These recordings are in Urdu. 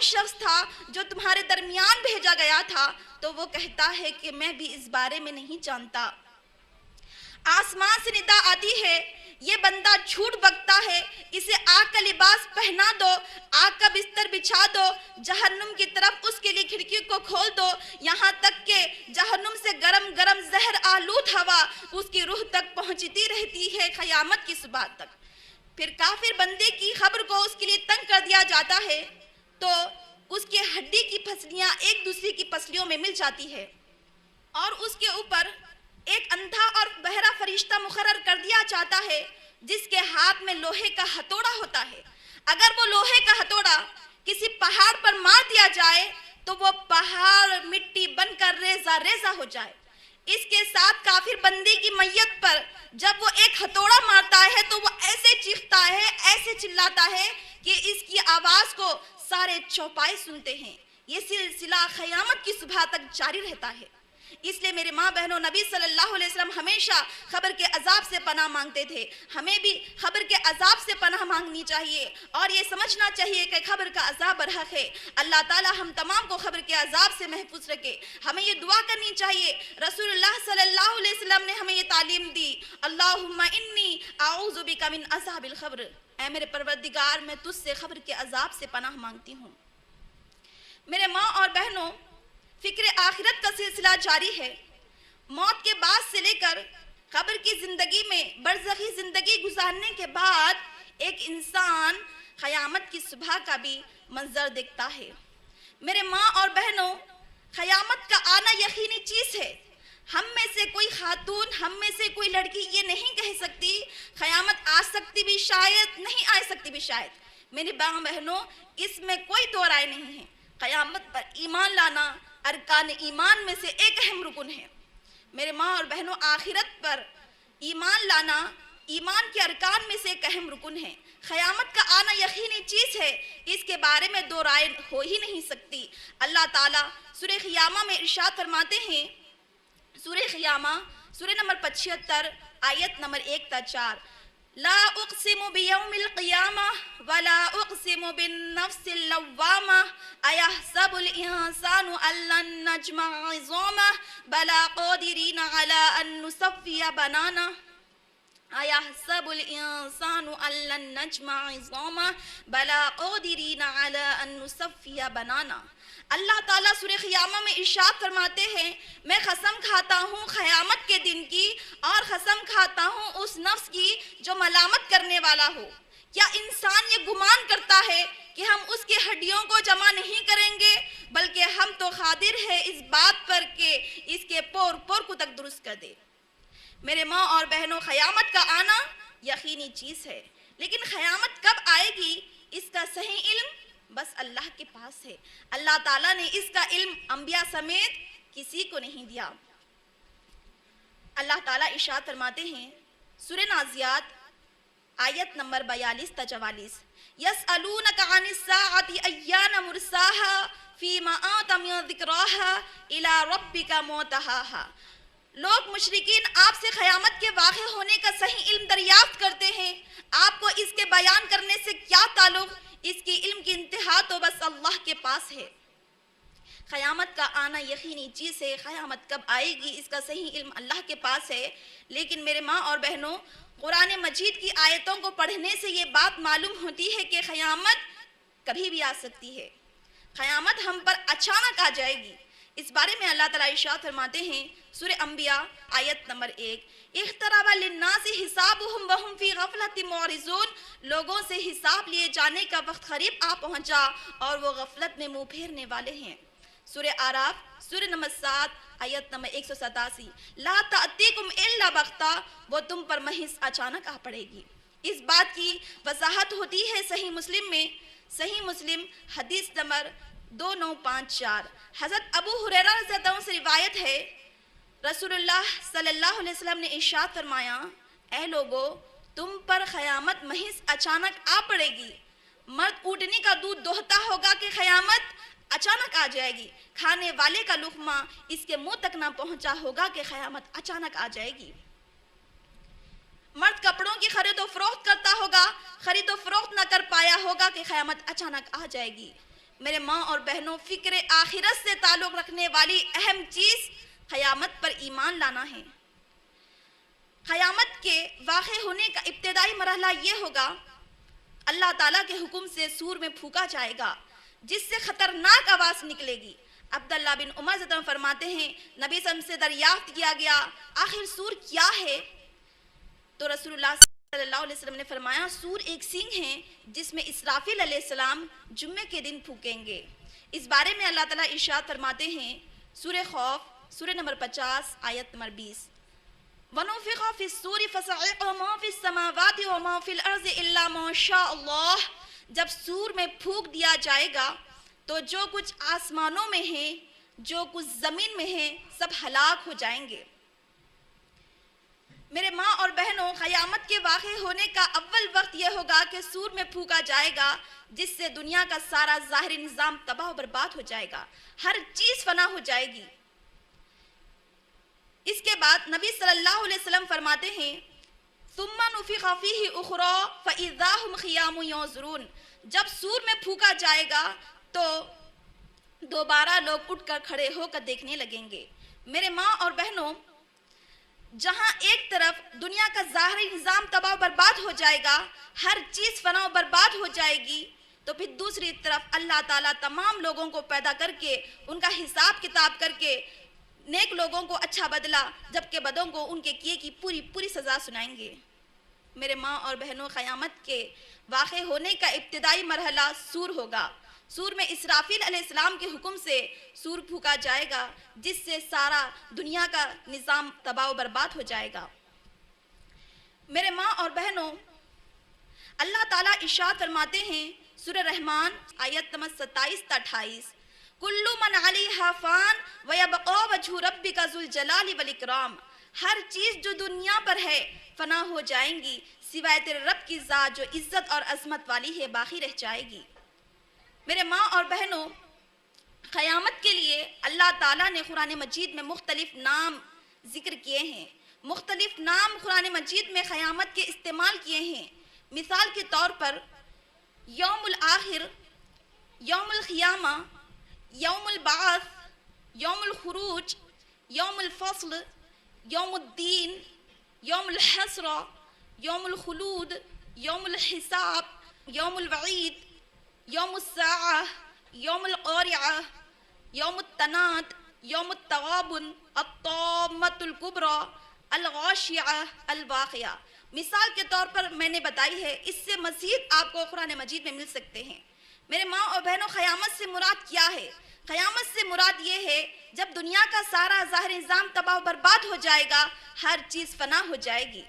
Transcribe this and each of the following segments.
شخص تھا جو تمہارے درمیان بھیجا گیا تھا؟ تو وہ کہتا ہے کہ میں بھی اس بارے میں نہیں جانتا۔ آسمان سے ندا آتی ہے، یہ بندہ جھوٹ بکتا ہے، اسے آگ کا لباس پہنا دو، آگ کا بستر بچھا دو، جہنم کی طرف اس کے لیے کھڑکی کو کھول دو، یہاں تک کہ جہنم سے گرم گرم زہر آلود ہوا اس کی روح تک پہنچتی رہتی ہے قیامت کی صبح تک۔ پھر کافر بندے کی خبر کو اس کے لیے تنگ کر دیا جاتا ہے تو اس کے ہڈی کی پسلیاں ایک دوسرے کی پسلیوں میں مل جاتی ہے، اور اس کے اوپر ایک اندھا اور بہرا فرشتہ مقرر کر دیا جاتا ہے جس کے ہاتھ میں لوہے کا ہتھوڑا ہوتا ہے۔ اگر وہ لوہے کا ہتھوڑا کسی پہاڑ پر مار دیا جائے تو وہ پہاڑ مٹی بن کر ریزہ ریزہ ہو جائے۔ اس کے ساتھ کافر بندے کی میت پر جب وہ ایک ہتھوڑا مارتا ہے تو وہ ایسے چیختا ہے، ایسے چلاتا ہے کہ اس کی آواز کو سارے چوپائے سنتے ہیں۔ یہ سلسلہ قیامت کی صبح تک جاری رہتا ہے۔ اس لیے میرے ماں بہنوں، نبی صلی اللہ علیہ وسلم ہمیشہ قبر کے عذاب سے پناہ مانگتے تھے۔ ہمیں بھی قبر کے عذاب سے پناہ مانگنی چاہیے اور یہ سمجھنا چاہیے کہ قبر کا عذاب برحق ہے۔ اللہ تعالی ہم تمام کو قبر کے عذاب سے محفوظ رکھے۔ ہمیں یہ دعا کرنی چاہیے، رسول اللہ صلی اللہ علیہ وسلم نے ہمیں یہ تعلیم دی، اللہم انی اعوذ بک من عذاب القبر، اے میرے پروردگار میں تجھ سے قبر کے عذاب سے پناہ مانگتی ہوں۔ میرے ماں اور بہنوں، فکر آخرت کا سلسلہ جاری ہے۔ موت کے بعد سے لے کر قبر کی زندگی میں برزخی زندگی گزارنے کے بعد ایک انسان قیامت کی صبح کا بھی منظر دیکھتا ہے۔ میرے ماں اور بہنوں، قیامت کا آنا یقینی چیز ہے۔ ہم میں سے کوئی خاتون، ہم میں سے کوئی لڑکی یہ نہیں کہہ سکتی قیامت آ سکتی بھی شاید، نہیں آ سکتی بھی شاید۔ میری ماں بہنوں، اس میں کوئی دو رائے نہیں ہے۔ قیامت پر ایمان لانا ارکان ایمان میں سے ایک اہم رکن ہے۔ میرے ماں اور بہنوں، آخرت پر ایمان لانا ایمان کے ارکان میں سے ایک اہم رکن ہے۔ قیامت کا آنا یقینی چیز ہے، اس کے بارے میں دو رائے ہو ہی نہیں سکتی۔ اللہ تعالیٰ سورہ قیامہ میں ارشاد فرماتے ہیں، سورہ قیامہ سورہ نمبر 75 آیت نمبر 1 تا 4، لا اقسم بیوم القیامہ ولا اقسم بالنفس اللوامہ ایحسب الانسان ان لن نجمع عظامہ بلا قادرین علی ان نسوی بنانہ ایحسب الانسان ان لن نجمع عظامہ بلا قادرین علی ان نسوی بنانہ۔ اللہ تعالیٰ سورہ قیامہ میں ارشاد فرماتے ہیں، میں قسم کھاتا ہوں قیامت کے دن کی اور قسم کھاتا ہوں اس نفس کی جو ملامت کرنے والا ہو۔ کیا انسان یہ گمان کرتا ہے کہ ہم اس کی ہڈیوں کو جمع نہیں کریں گے، بلکہ ہم تو قادر ہے اس بات پر کہ اس کے پور پور کو تک درست کر دے۔ میرے ماں اور بہنوں، قیامت کا آنا یقینی چیز ہے، لیکن قیامت کب آئے گی اس کا صحیح علم بس اللہ کے پاس ہے۔ اللہ تعالیٰ نے اس کا علم انبیاء سمیت کسی کو نہیں دیا۔ اللہ تعالیٰ ارشاد فرماتے ہیں سورہ نازیات آیت نمبر 42 تا 44، یسألونک عن الساعۃ ایان مرساہا فیما آنت من ذکراہا الی ربک منتہاہا۔ لوگ مشرکین آپ سے قیامت کے واقع ہونے کا صحیح علم دریافت کرتے ہیں، آپ کو اس کے بیان کرنے سے کیا تعلق، اس کی علم کی انتہا تو بس اللہ کے پاس ہے۔ قیامت کا آنا یقینی چیز ہے، قیامت کب آئے گی اس کا صحیح علم اللہ کے پاس ہے، لیکن میرے ماں اور بہنوں، قرآن مجید کی آیتوں کو پڑھنے سے یہ بات معلوم ہوتی ہے کہ قیامت کبھی بھی آ سکتی ہے۔ قیامت ہم پر اچانک آ جائے گی۔ اس بارے میں اللہ تعالیٰ ارشاد فرماتے ہیں سورہ انبیاء آیت نمبر 1، اقترب للناس حسابهم وهم فی غفلۃ معرضون، لوگوں سے حساب لیے جانے کا وقت قریب آ پہنچا اور وہ غفلت میں منہ پھیرنے والے ہیں۔ سورہ اعراف سورہ نمبر 7 آیت نمبر 187، لا تأتیکم الا بغتہ، وہ تم پر محض اچانک آ پڑے گی۔ اس بات کی وضاحت ہوتی ہے صحیح مسلم میں، صحیح مسلم حدیث نمبر 2954، حضرت ابو ہریرہ رضی اللہ عنہ سے روایت ہے، رسول اللہ صلی اللہ علیہ وسلم نے ارشاد فرمایا، اے لوگو، تم پر قیامت محض اچانک آ پڑے گی۔ مرد اونٹنی کا دودھ دوہتا ہوگا کہ قیامت اچانک آ جائے گی، کھانے والے کا لقمہ اس کے منہ تک نہ پہنچا ہوگا کہ قیامت اچانک آ جائے گی۔ مرد کپڑوں کی خرید و فروخت کرتا ہوگا، خرید و فروخت نہ کر پایا ہوگا کہ قیامت اچانک آ جائے گی۔ میرے ماں اور بہنوں، فکر آخرت سے تعلق رکھنے والی اہم چیز قیامت پر ایمان لانا ہے۔ قیامت کے واقع ہونے کا ابتدائی مرحلہ یہ ہوگا، اللہ تعالیٰ کے حکم سے سور میں پھونکا جائے گا جس سے خطرناک آواز نکلے گی۔ عبداللہ بن عمر رضی اللہ عنہ فرماتے ہیں، نبی صلی اللہ علیہ وسلم سے دریافت کیا گیا آخر سور کیا ہے؟ تو رسول اللہ صلی اللہ علیہ وسلم نے فرمایا، سور ایک سینگ ہے جس میں اسرافیل علیہ السلام جمعے کے دن پھونکیں گے۔ اس بارے میں اللہ تعالیٰ ارشاد فرماتے ہیں، سورہ خوف سورہ نمبر 50 آیت نمبر 20، وَنُفِخَ فِي الصُّورِ فَصَعِقَ مَا فِي السَّمَاوَاتِ وَمَا فِي الْأَرْضِ إِلَّا مَا شَاءَ اللَّهُ۔ جب سور میں پھونک دیا جائے گا تو جو کچھ آسمانوں میں ہے، جو کچھ زمین میں ہے، سب ہلاک ہو جائیں گے۔ میرے ماں اور بہنوں، قیامت کے واقع ہونے کا اول وقت یہ ہوگا کہ سور میں پھونکا جائے گا جس سے دنیا کا سارا ظاہری نظام تباہ و برباد ہو جائے گا، ہر چیز فنا ہو جائے گی۔ اس کے بعد نبی صلی اللہ علیہ وسلم فرماتے ہیں، ثم نفخ فیہ اخری فاذا هم قیام ینظرون۔ جب سور میں پھونکا جائے گا تو دوبارہ لوگ اٹھ کر کھڑے ہو کر دیکھنے لگیں گے۔ میرے ماں اور بہنوں، جہاں ایک طرف دنیا کا ظاہری نظام تباہ و برباد ہو جائے گا، ہر چیز فنا و برباد ہو جائے گی، تو پھر دوسری طرف اللہ تعالیٰ تمام لوگوں کو پیدا کر کے ان کا حساب کتاب کر کے نیک لوگوں کو اچھا بدلہ، جبکہ بدوں کو ان کے کیے کی پوری سزا سنائیں گے۔ میرے ماں اور بہنوں، قیامت کے واقع ہونے کا ابتدائی مرحلہ سور ہوگا۔ سور میں اسرافیل علیہ السلام کے حکم سے سور پھونکا جائے گا جس سے سارا دنیا کا نظام تباہ و برباد ہو جائے گا۔ میرے ماں اور بہنوں، اللہ تعالیٰ ارشاد فرماتے ہیں سورہ رحمان آیت نمبر 27 تا 28، کل من علیہا فان ویبقا وجہ ربک ذو الجلال والاکرام۔ ہر چیز جو دنیا پر ہے فنا ہو جائیں گی، سوائے تیرے رب کی ذات جو عزت اور عظمت والی ہے باقی رہ جائے گی۔ میرے ماں اور بہنوں، قیامت کے لیے اللہ تعالیٰ نے قرآن مجید میں مختلف نام ذکر کیے ہیں، مختلف نام قرآن مجید میں قیامت کے استعمال کیے ہیں۔ مثال کے طور پر یوم الآخر، یوم القیامہ، یوم البعث، یوم الخروج، یوم الفصل، یوم الدین، یوم الحسر، یوم الخلود، یوم الحساب، یوم الوعید، یوم الساعہ، یوم القارعہ، یوم التناد، یوم التغابن، الطامۃ الکبریٰ، الغاشیہ، الواقعہ۔ مثال کے طور پر میں نے بتائی ہے، اس سے مزید آپ کو قرآن مجید میں مل سکتے ہیں۔ میرے ماں اور بہنوں، قیامت سے مراد کیا ہے؟ قیامت سے مراد یہ ہے جب دنیا کا سارا ظاہری نظام تباہ و برباد ہو جائے گا، ہر چیز فنا ہو جائے گی۔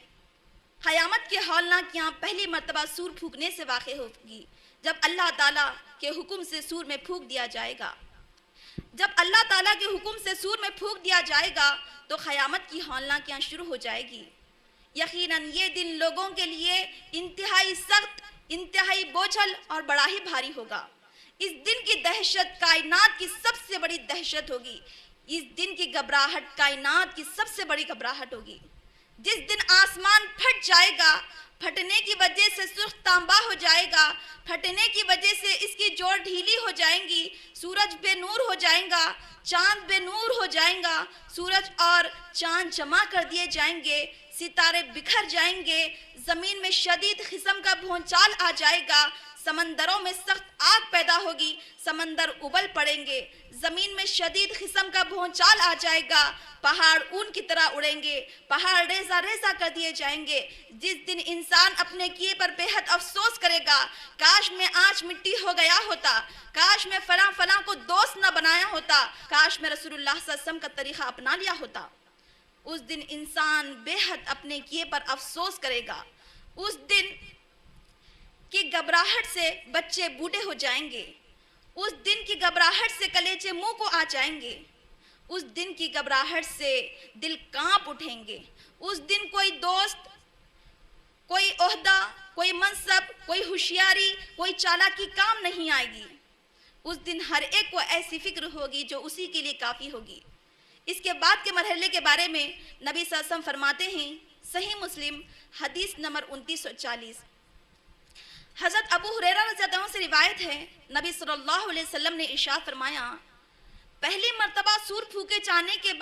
قیامت کے ہولناکیاں پہلی مرتبہ سور پھونکنے سے واقع ہوگی، جب اللہ تعالیٰ کے حکم سے سور میں پھونک دیا جائے گا۔ جب اللہ تعالیٰ کے حکم سے سور میں پھونک دیا جائے گا تو قیامت کی ہولناکیاں شروع ہو جائے گی۔ یقیناً یہ دن لوگوں کے لیے انتہائی سخت، انتہائی بوجھل اور بڑا ہی بھاری ہوگا۔ اس دن کی دہشت کائنات کی سب سے بڑی دہشت ہوگی۔ اس دن کی گھبراہٹ کائنات کی سب سے بڑی گھبراہٹ ہوگی۔ جس دن آسمان پھٹ جائے گا، پھٹنے کی وجہ سے سرخ تانبا ہو جائے گا، پھٹنے کی وجہ سے اس کی جوڑ ڈھیلی ہو جائیں گی، سورج بے نور ہو جائیں گا، چاند بے نور ہو جائیں گا، سورج اور چاند جمع کر دیے جائیں گے، ستارے بکھر جائیں گے، زمین میں شدید قسم کا بھونچال آ جائے گا، سمندروں میں سخت آگ پیدا ہوگی، سمندر ابل پڑیں گے، زمین میں شدید قسم کا بھونچال آ جائے گا، پہاڑ اون کی طرح اڑیں گے، پہاڑ ریزہ ریزہ کر دیے جائیں گے۔ جس دن انسان اپنے کیے پر بے حد افسوس کرے گا، کاش میں آج مٹی ہو گیا ہوتا، کاش میں فلاں فلاں کو دوست نہ بنایا ہوتا، کاش میں رسول اللہ صلی اللہ علیہ وسلم کا طریقہ اپنا لیا ہوتا۔ اس دن انسان بے حد اپنے کیے پر افسوس کرے گا۔ اس دن کی گھبراہٹ سے بچے بوڑھے ہو جائیں گے، اس دن کی گھبراہٹ سے کلیجے منہ کو آ جائیں گے، اس دن کی گھبراہٹ سے دل کانپ اٹھیں گے۔ اس دن کوئی دوست، کوئی عہدہ، کوئی منصب، کوئی ہوشیاری، کوئی چالاکی کام نہیں آئے گی۔ اس دن ہر ایک کو ایسی فکر ہوگی جو اسی کے لیے کافی ہوگی۔ اس کے بعد کے مرحلے کے بارے میں نبی صلی اللہ علیہ وسلم فرماتے ہیں، صحیح مسلم حدیث نمبر 2940، حضرت ابو ہریرہ رضی اللہ عنہ سے روایت ہے، نبی صلی اللہ علیہ وسلم نے ارشاد فرمایا، پہلی مرتبہ سور پھونکے جانے کے بعد